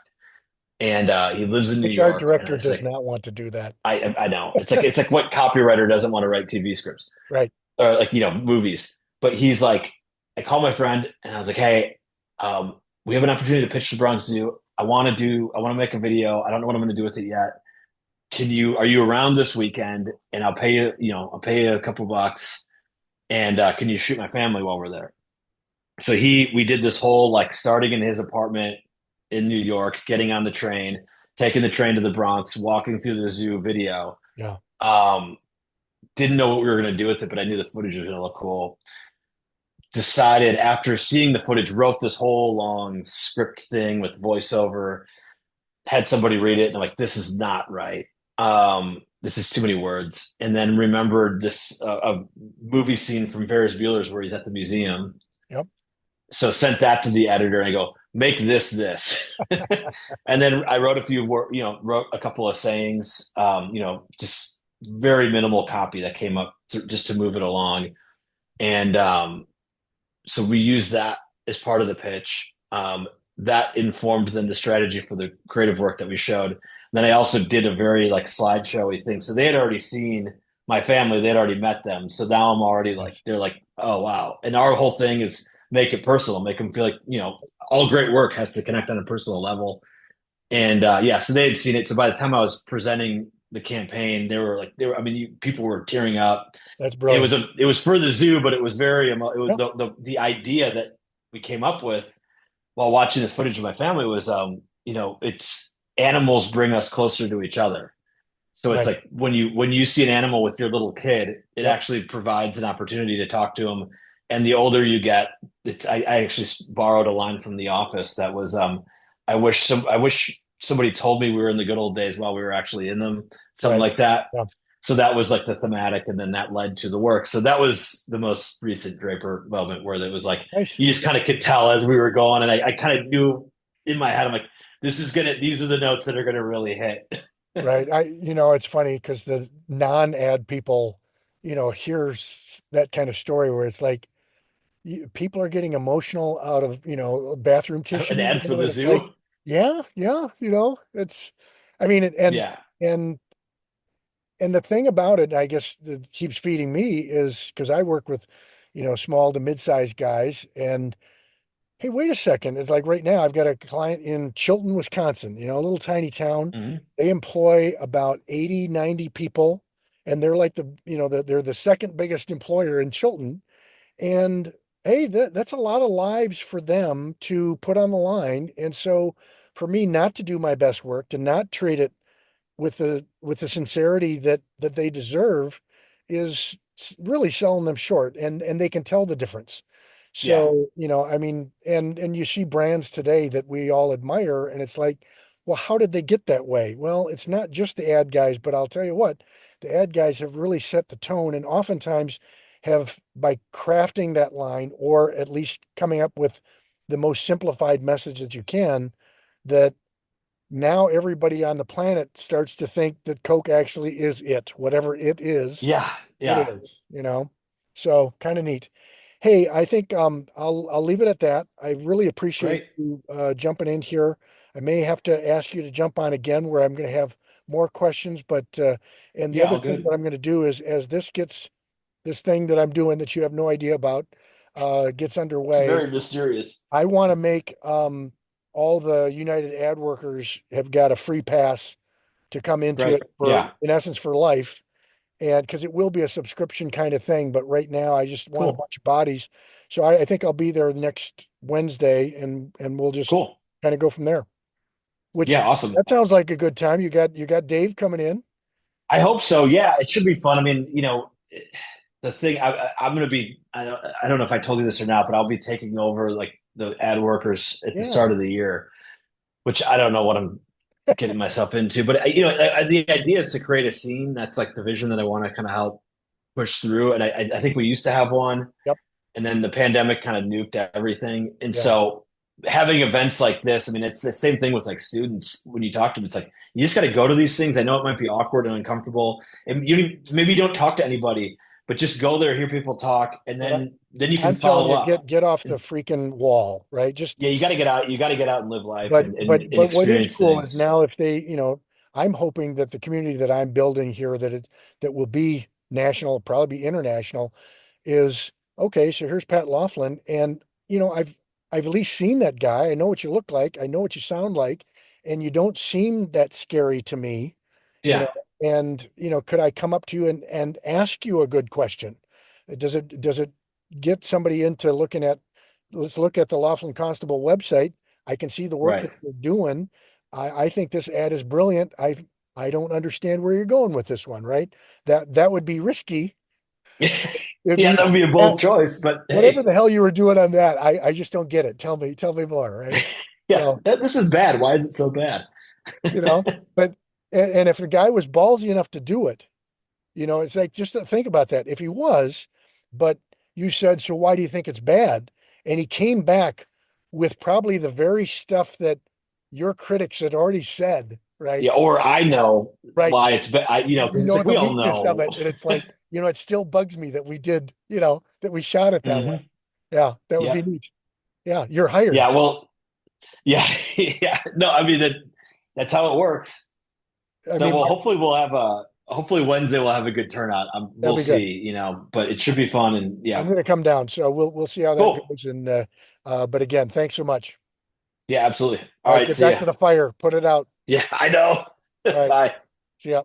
And he lives in New HR York. And director it's does like, not want to do that. I know. It's like what copywriter doesn't want to write TV scripts Right. or like, movies. But he's like, I called my friend and I was like, hey, we have an opportunity to pitch the Bronx Zoo. I want to make a video. I don't know what I'm going to do with it yet. Are you around this weekend? And I'll pay you a couple bucks. And can you shoot my family while we're there? So we did this whole like starting in his apartment in New York, getting on the train, taking the train to the Bronx, walking through the zoo video. Yeah. Didn't know what we were going to do with it, but I knew the footage was going to look cool. Decided after seeing the footage, wrote this whole long script thing with voiceover, had somebody read it, and I'm like, this is not right. This is too many words. And then remembered this a movie scene from Ferris Bueller's where he's at the museum. Yep. So sent that to the editor and I go, make this. And then I wrote wrote a couple of sayings, just very minimal copy that came up just to move it along. And so we used that as part of the pitch. That informed then the strategy for the creative work that we showed. And then I also did a very like slideshowy thing. So they had already seen my family, they'd already met them. So now I'm already like, they're like, oh wow. And our whole thing is make it personal, make them feel like, all great work has to connect on a personal level. And so they had seen it. So by the time I was presenting the campaign, people were tearing up. That's brilliant. It was for the zoo, but it was very, it was Yep. the idea that we came up with while watching this footage with my family was, it's animals bring us closer to each other. So it's Right. like when you see an animal with your little kid, it Yep. actually provides an opportunity to talk to them. And the older you get, I actually borrowed a line from The Office that was, I wish somebody told me we were in the good old days while we were actually in them, something Right. like that. Yeah. So that was like the thematic, and then that led to the work. So that was the most recent Draper moment where it was like Nice. you just kind of could tell as we were going, and I kind of knew in my head, I'm like, these are the notes that are gonna really hit. Right. It's funny because the non-ad people, hear that kind of story where it's like people are getting emotional out of, bathroom An tissue. ad for the It's like, zoo. yeah, yeah, it's, I mean, Yeah. and and the thing about it, I guess, that keeps feeding me is because I work with, small to mid-sized guys, and hey, wait a second. It's like right now I've got a client in Chilton, Wisconsin, a little tiny town. Mhm. They employ about 80, 90 people, and they're like they're the second biggest employer in Chilton. And hey, that's a lot of lives for them to put on the line. And so for me not to do my best work, to not treat it with the sincerity that they deserve is really selling them short, and they can tell the difference. Yeah. So, I mean, and you see brands today that we all admire, and it's like, well, how did they get that way? Well, it's not just the ad guys, but I'll tell you what, the ad guys have really set the tone, and oftentimes have, by crafting that line or at least coming up with the most simplified message that you can, that now everybody on the planet starts to think that Coke actually is it, whatever it is, Yeah. it Yeah. is. So kind of neat. Hey, I think I'll leave it at that. I really appreciate Great. you jumping in here. I may have to ask you to jump on again where I'm going to have more questions, but, and the Yeah, other all thing good. that I'm going to do is as this thing that I'm doing that you have no idea about, gets It's underway, very mysterious. I want to make, all the United Ad workers have got a free pass to come into Right. it for, Yeah. in essence, for life. And because it will be a subscription kind of thing, but right now I just want a Cool. bunch of bodies. So I think I'll be there next Wednesday and we'll just Cool. kind of go from there. Which Yeah. Awesome. that sounds like a good time. You got Dave coming in. I hope so. Yeah, it should be fun. I mean, the thing I'm going to be, I don't know if I told you this or not, but I'll be taking over like the ad workers at the Yeah. start of the year, which I don't know what I'm getting myself into. But the idea is to create a scene. That's like the vision that I want to kind of help push through. And I think we used to have one, Yep. and then the pandemic kind of nuked everything. And Yeah. so having events like this, I mean, it's the same thing with like students when you talk to them. It's like you just got to go to these things. I know it might be awkward and uncomfortable, and maybe you don't talk to anybody, but just go there, hear people talk, and But then you can I'm telling follow you, up. get off the And freaking wall, right? Just yeah, you got to get out. You got to get out and live life but and what is experience cool is things. now if they, I'm hoping that the community that I'm building here that will be national, probably be international, is okay. So here's Pat Laughlin, and I've at least seen that guy. I know what you look like. I know what you sound like, and you don't seem that scary to me, you know. Yeah, And could I come up to you and ask you a good question? Does it get somebody into looking at? Let's look at the Laughlin Constable website. I can see the work right. that you're doing. I think this ad is brilliant. I don't understand where you're going with this one, right? That would be risky. It'd Yeah, be that would be a bold choice, but whatever hey, the hell you were doing on that. I just don't get it. Tell me more, right? yeah, So, this is bad. Why is it so bad? you know, but and if a guy was ballsy enough to do it, it's like just to think about that. If he was, but you said, so why do you think it's bad? And he came back with probably the very stuff that your critics had already said, right? Yeah, or I know Right. why it's bad. You Because it's know like the we all weakness of know. it. And it's like, it still bugs me that we did, that we shot it that way. Hmm. Yeah, that would be Yep. neat. Yeah, you're hired. Yeah. Well. Yeah. Yeah. No, I mean that's how it works. I So mean, well, hopefully we'll have a hopefully Wednesday we'll have a good turnout. that'd We'll be good. see. But it should be fun and I'm yeah, going to come down, so we'll see how that cool. goes. And but again, thanks so much. Yeah, absolutely. All All right, right. get See back ya. to the fire. Put it out. Yeah, I know. All right, Bye. see ya.